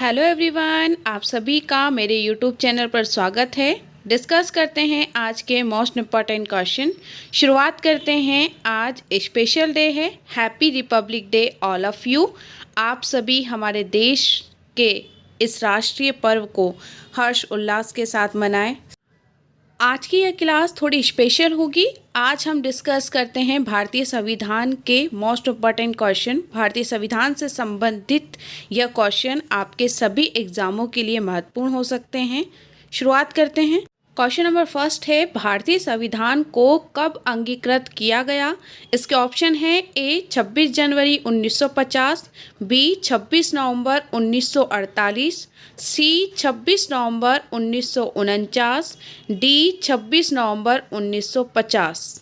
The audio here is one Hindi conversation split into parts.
हेलो एवरीवन, आप सभी का मेरे यूट्यूब चैनल पर स्वागत है। डिस्कस करते हैं आज के मोस्ट इम्पॉर्टेंट क्वेश्चन। शुरुआत करते हैं। आज स्पेशल डे है, happy Republic day all of you. आप सभी हमारे देश के इस राष्ट्रीय पर्व को हर्ष उल्लास के साथ मनाएं। आज की यह क्लास थोड़ी स्पेशल होगी। आज हम डिस्कस करते हैं भारतीय संविधान के मोस्ट इम्पॉर्टेंट क्वेश्चन। भारतीय संविधान से संबंधित यह क्वेश्चन आपके सभी एग्जामों के लिए महत्वपूर्ण हो सकते हैं। शुरुआत करते हैं। क्वेश्चन नंबर फर्स्ट है, भारतीय संविधान को कब अंगीकृत किया गया? इसके ऑप्शन है ए 26 जनवरी 1950, बी 26 नवंबर 1948, सी 26 नवंबर 1949, डी 26 नवंबर 1950।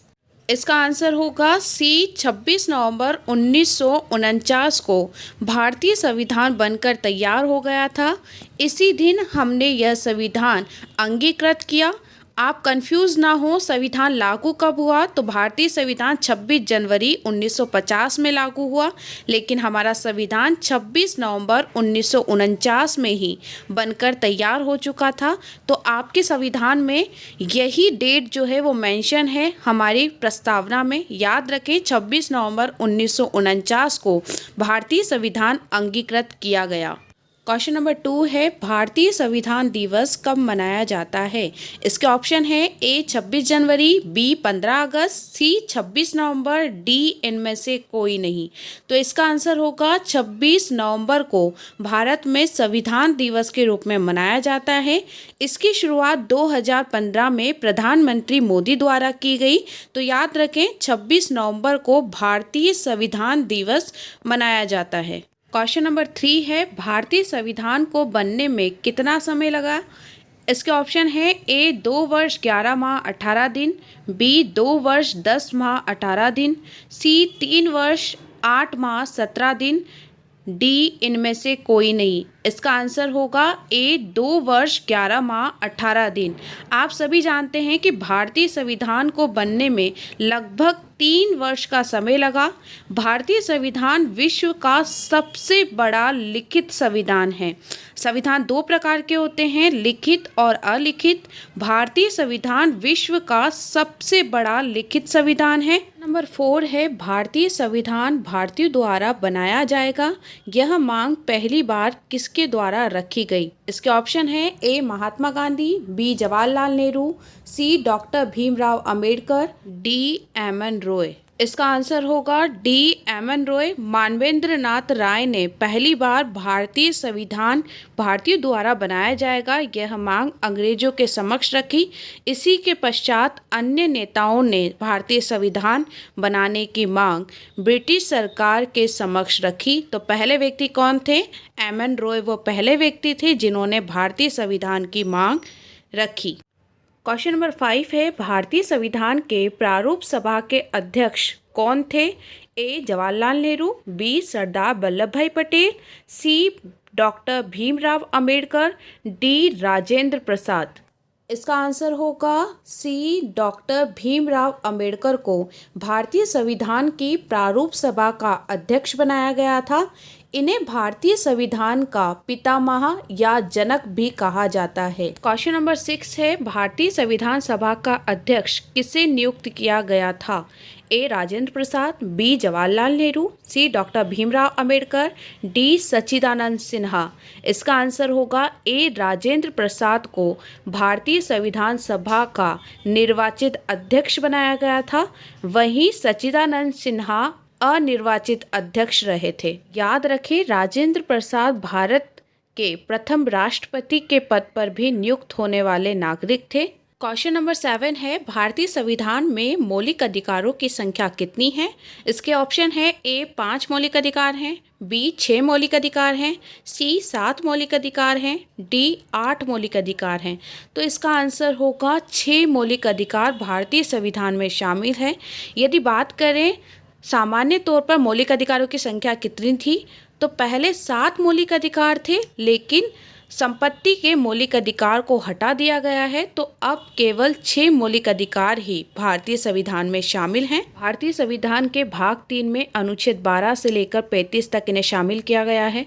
इसका आंसर होगा सी 26 नवंबर 1949 को भारतीय संविधान बनकर तैयार हो गया था। इसी दिन हमने यह संविधान अंगीकृत किया। आप कंफ्यूज ना हो, संविधान लागू कब हुआ? तो भारतीय संविधान 26 जनवरी 1950 में लागू हुआ, लेकिन हमारा संविधान 26 नवंबर 1949 में ही बनकर तैयार हो चुका था। तो आपके संविधान में यही डेट जो है वो मेंशन है हमारी प्रस्तावना में। याद रखें, 26 नवंबर 1949 को भारतीय संविधान अंगीकृत किया गया। क्वेश्चन नंबर 2 है, भारतीय संविधान दिवस कब मनाया जाता है? इसके ऑप्शन है ए 26 जनवरी, बी 15 अगस्त, सी 26 नवंबर, डी इनमें से कोई नहीं। तो इसका आंसर होगा 26 नवंबर को भारत में संविधान दिवस के रूप में मनाया जाता है। इसकी शुरुआत 2015 में प्रधानमंत्री मोदी द्वारा की गई। तो याद रखें, 26 नवंबर को भारतीय संविधान दिवस मनाया जाता है। क्वेश्चन नंबर 3 है, भारतीय संविधान को बनने में कितना समय लगा? इसके ऑप्शन है ए 2 वर्ष 11 माह 18 दिन, बी 2 वर्ष 10 माह 18 दिन, सी 3 वर्ष 8 माह 17 दिन, डी इनमें से कोई नहीं। इसका आंसर होगा ए 2 वर्ष 11 माह 18 दिन। आप सभी जानते हैं कि भारतीय संविधान को बनने में लगभग 3 वर्ष का समय लगा। भारतीय संविधान विश्व का सबसे बड़ा लिखित संविधान है। संविधान 2 प्रकार के होते हैं, लिखित और अलिखित। भारतीय संविधान विश्व का सबसे बड़ा लिखित संविधान है। नंबर 4 है, भारतीय संविधान भारतीयों द्वारा बनाया जाएगा। यह मांग पहली बार किसके द्वारा रखी गई? इसके ऑप्शन है A Mahatma Gandhi, B Jawaharlal Nehru, C doctor Bhimrao Ambedkar, D M N Roy. इसका आंसर होगा D M N Roy. Manvendra Nath Roy ने पहली बार भारतीय संविधान भारतीयों द्वारा बनाया जाएगा यह मांग अंग्रेजों के समक्ष रखी। इसी के पश्चात अन्य नेताओं ने भारतीय संविधान बनाने की मांग ब्रिटिश सरकार के समक्ष रखी। तो पहले व्यक्ति कौन थे? एम एन रॉय वो पहले व्यक्ति थे जिन्होंने भारतीय संविधान की मांग रखी। क्वेश्चन नंबर 5 है, भारतीय संविधान के प्रारूप सभा के अध्यक्ष कौन थे? ए जवाहरलाल नेहरू, बी सरदार वल्लभ भाई पटेल, सी डॉक्टर भीमराव अंबेडकर, डी राजेंद्र प्रसाद। इसका आंसर होगा सी डॉक्टर भीमराव अंबेडकर को भारतीय संविधान की प्रारूप सभा का अध्यक्ष बनाया गया था। इन्हें भारतीय संविधान का पितामह या जनक भी कहा जाता है। क्वेश्चन नंबर 6 है, भारतीय संविधान सभा का अध्यक्ष किसे नियुक्त किया गया था? ए Rajendra Prasad, B Jawaharlal Nehru, C doctor Bhimrao Ambedkar, D सच्चिदानंद सिन्हा। इसका आंसर होगा ए राजेंद्र प्रसाद को भारतीय संविधान सभा का निर्वाचित अध्यक्ष बनाया गया था। वहीं सच्चिदानंद सिन्हा अनिर्वाचित अध्यक्ष रहे थे। याद रखें, राजेंद्र प्रसाद भारत के प्रथम राष्ट्रपति के पद पर भी नियुक्त होने वाले नागरिक थे। क्वेश्चन नंबर 7 है, भारतीय संविधान में मौलिक अधिकारों की संख्या कितनी है? इसके ऑप्शन है ए 5 मौलिक अधिकार हैं, बी 6 मौलिक अधिकार हैं, सी 7 मौलिक अधिकार हैं, डी 8 मौलिक अधिकार हैं। तो इसका आंसर होगा 6 मौलिक अधिकार भारतीय संविधान में शामिल है। यदि बात करें सामान्य तौर पर मौलिक अधिकारों की संख्या कितनी थी, तो पहले 7 मौलिक अधिकार थे, लेकिन संपत्ति के मौलिक अधिकार को हटा दिया गया है। तो अब केवल 6 मौलिक अधिकार ही भारतीय संविधान में शामिल हैं। भारतीय संविधान के भाग 3 में अनुच्छेद 12 से लेकर 35 तक इन्हें शामिल किया गया है।